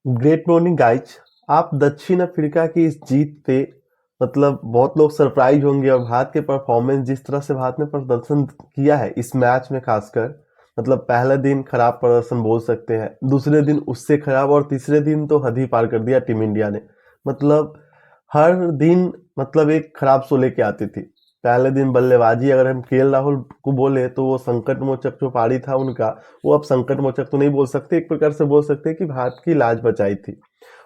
Great morning guys. आप दक्षिण Africa की इस जीत पे मतलब बहुत लोग सरप्राइज होंगे और भारत के परफॉर्मेंस जिस तरह से भारत ने प्रदर्शन किया है इस मैच में खासकर मतलब पहला दिन खराब प्रदर्शन बोल सकते हैं, दूसरे दिन उससे खराब और तीसरे दिन तो हद ही पार कर दिया टीम इंडिया ने। मतलब हर दिन मतलब एक खराब शो लेके आती थी। पहले दिन बल्लेबाजी अगर हम केएल राहुल को बोले तो वो संकट मोचक जो पारी था उनका, वो अब संकट मोचक तो नहीं बोल सकते, एक प्रकार से बोल सकते हैं कि भारत की लाज बचाई थी।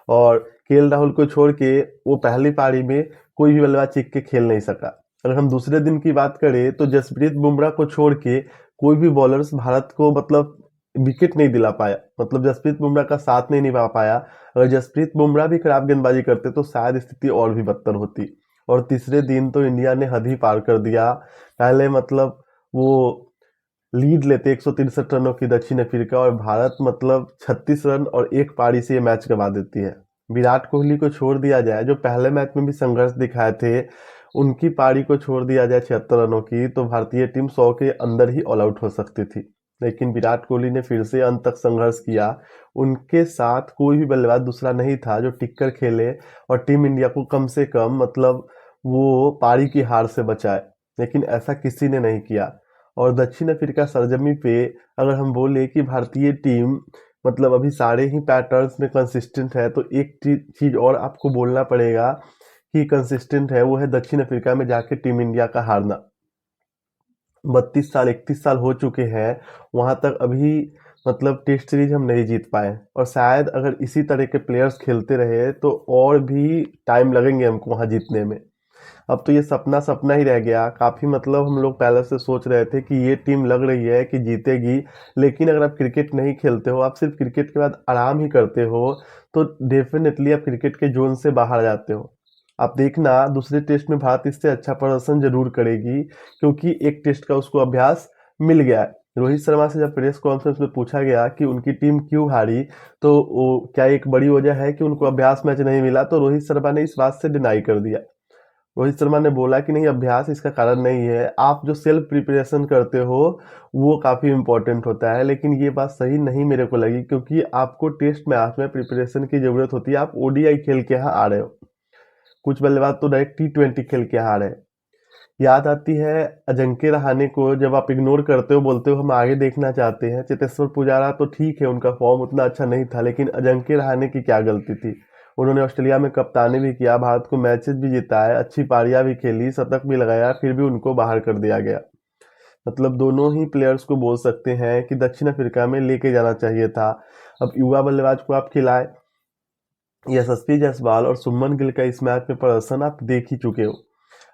और केएल राहुल को छोड़ के वो पहली पारी में कोई भी बल्लेबाज टिक के खेल नहीं सका। अगर हम दूसरे दिन की बात करें तो जसप्रीत बुमराह को छोड़ के कोई भी बॉलर्स भारत को मतलब विकेट नहीं दिला पाया, मतलब जसप्रीत बुमराह का साथ नहीं निभा पाया। अगर जसप्रीत बुमराह भी खराब गेंदबाजी करते तो शायद स्थिति और भी बदतर होती। और तीसरे दिन तो इंडिया ने हद ही पार कर दिया। पहले मतलब वो लीड लेते 163 रनों की दक्षिण अफ्रीका और भारत मतलब 36 रन और एक पारी से ये मैच गंवा देती है। विराट कोहली को छोड़ दिया जाए जो पहले मैच में भी संघर्ष दिखाए थे, उनकी पारी को छोड़ दिया जाए 76 रनों की तो भारतीय टीम 100 के अंदर ही ऑल आउट हो सकती थी। लेकिन विराट कोहली ने फिर से अंत तक संघर्ष किया। उनके साथ कोई भी बल्लेबाज दूसरा नहीं था जो टिक कर खेले और टीम इंडिया को कम से कम मतलब वो पारी की हार से बचाए, लेकिन ऐसा किसी ने नहीं किया। और दक्षिण अफ्रीका सरजमी पे अगर हम बोले कि भारतीय टीम मतलब अभी सारे ही पैटर्न्स में कंसिस्टेंट है तो एक चीज और आपको बोलना पड़ेगा कि कंसिस्टेंट है, वो है दक्षिण अफ्रीका में जाके टीम इंडिया का हारना। 32 साल 31 साल हो चुके हैं, वहां तक अभी मतलब टेस्ट सीरीज हम नहीं जीत पाए और शायद अगर इसी तरह के प्लेयर्स खेलते रहे तो और भी टाइम लगेंगे हमको वहां जीतने में। अब तो ये सपना सपना ही रह गया काफी, मतलब हम लोग पहले से सोच रहे थे कि ये टीम लग रही है कि जीतेगी, लेकिन अगर आप क्रिकेट नहीं खेलते हो, आप सिर्फ क्रिकेट के बाद आराम ही करते हो तो डेफिनेटली आप क्रिकेट के जोन से बाहर जाते हो। आप देखना दूसरे टेस्ट में भारत इससे अच्छा प्रदर्शन जरूर करेगी क्योंकि एक टेस्ट का उसको अभ्यास मिल गया है। रोहित शर्मा से जब प्रेस कॉन्फ्रेंस में पूछा गया कि उनकी टीम क्यों हारी तो वो क्या एक बड़ी वजह है कि उनको अभ्यास मैच नहीं मिला, तो रोहित शर्मा ने इस बात से डिनाई कर दिया। रोहित शर्मा ने बोला कि नहीं, अभ्यास इसका कारण नहीं है, आप जो सेल्फ प्रिपरेशन करते हो वो काफ़ी इंपॉर्टेंट होता है। लेकिन ये बात सही नहीं मेरे को लगी क्योंकि आपको टेस्ट मैच में प्रिपरेशन की ज़रूरत होती है। आप ओडीआई खेल के यहाँ आ रहे हो, कुछ बल्लेबाज तो डायरेक्ट T20 खेल के यहाँ आ रहे हैं। याद आती है अजिंक्य रहाणे को, जब आप इग्नोर करते हो, बोलते हो हम आगे देखना चाहते हैं। चेतेश्वर पुजारा तो ठीक है, उनका फॉर्म उतना अच्छा नहीं था, लेकिन अजिंक्य रहाणे की क्या गलती थी। उन्होंने ऑस्ट्रेलिया में कप्तानी भी किया, भारत को मैचेस भी जिताए, अच्छी पारियां भी खेली, शतक भी लगाया, फिर भी उनको बाहर कर दिया गया। मतलब दोनों ही प्लेयर्स को बोल सकते हैं कि दक्षिण अफ्रीका में लेके जाना चाहिए था। अब युवा बल्लेबाज को आप खिलाए, यशस्वी जायसवाल और सुमन गिल का इस मैच में प्रदर्शन आप देख ही चुके हो।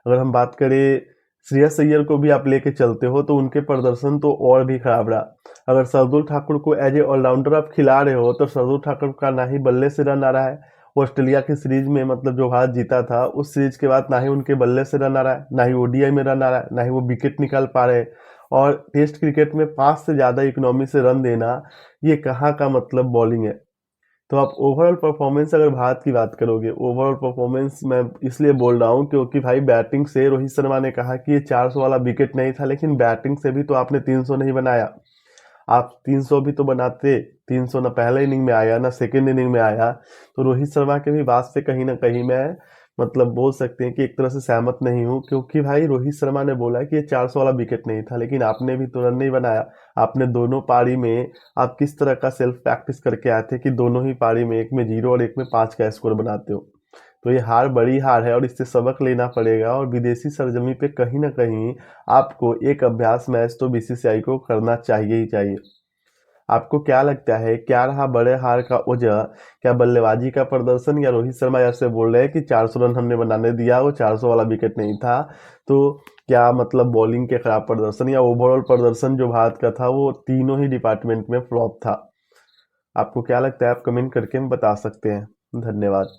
अगर हम बात करें श्रेयस अय्यर को भी आप लेके चलते हो तो उनके प्रदर्शन तो और भी खराब रहा। अगर शार्दुल ठाकुर को एज ए ऑलराउंडर आप खिला रहे हो तो शार्दुल ठाकुर का ना ही बल्ले से रन आ रहा है। ऑस्ट्रेलिया की सीरीज में मतलब जो भारत जीता था उस सीरीज के बाद ना ही उनके बल्ले से रन आ रहा है, ना ही ओडीआई में रन आ रहा है, ना ही वो विकेट निकाल पा रहे हैं। और टेस्ट क्रिकेट में 5 से ज्यादा इकोनॉमी से रन देना, ये कहाँ का मतलब बॉलिंग है। तो आप ओवरऑल परफॉर्मेंस अगर भारत की बात करोगे, ओवरऑल परफॉर्मेंस मैं इसलिए बोल रहा हूँ क्योंकि भाई बैटिंग से रोहित शर्मा ने कहा कि ये 400 वाला विकेट नहीं था, लेकिन बैटिंग से भी तो आपने 300 नहीं बनाया। आप 300 भी तो बनाते, 300 ना पहले इनिंग में आया ना सेकेंड इनिंग में आया। तो रोहित शर्मा के भी बात से कहीं ना कहीं मैं मतलब बोल सकते हैं कि एक तरह से सहमत नहीं हूँ, क्योंकि भाई रोहित शर्मा ने बोला कि ये 400 वाला विकेट नहीं था, लेकिन आपने भी तो रन नहीं बनाया। आपने दोनों पारी में आप किस तरह का सेल्फ प्रैक्टिस करके आए थे कि दोनों ही पारी में, एक में 0 और एक में 5 का स्कोर बनाते हो। तो ये हार बड़ी हार है और इससे सबक लेना पड़ेगा और विदेशी सरजमी पे कहीं ना कहीं आपको एक अभ्यास मैच तो बीसीसीआई को करना चाहिए ही चाहिए। आपको क्या लगता है क्या रहा बड़े हार का वजह? क्या बल्लेबाजी का प्रदर्शन, या रोहित शर्मा जैसे बोल रहे हैं कि 400 रन हमने बनाने दिया, वो 400 वाला विकेट नहीं था? तो क्या मतलब बॉलिंग के खराब प्रदर्शन या ओवरऑल प्रदर्शन जो भारत का था वो तीनों ही डिपार्टमेंट में फ्लॉप था? आपको क्या लगता है? आप कमेंट करके हम बता सकते हैं। धन्यवाद।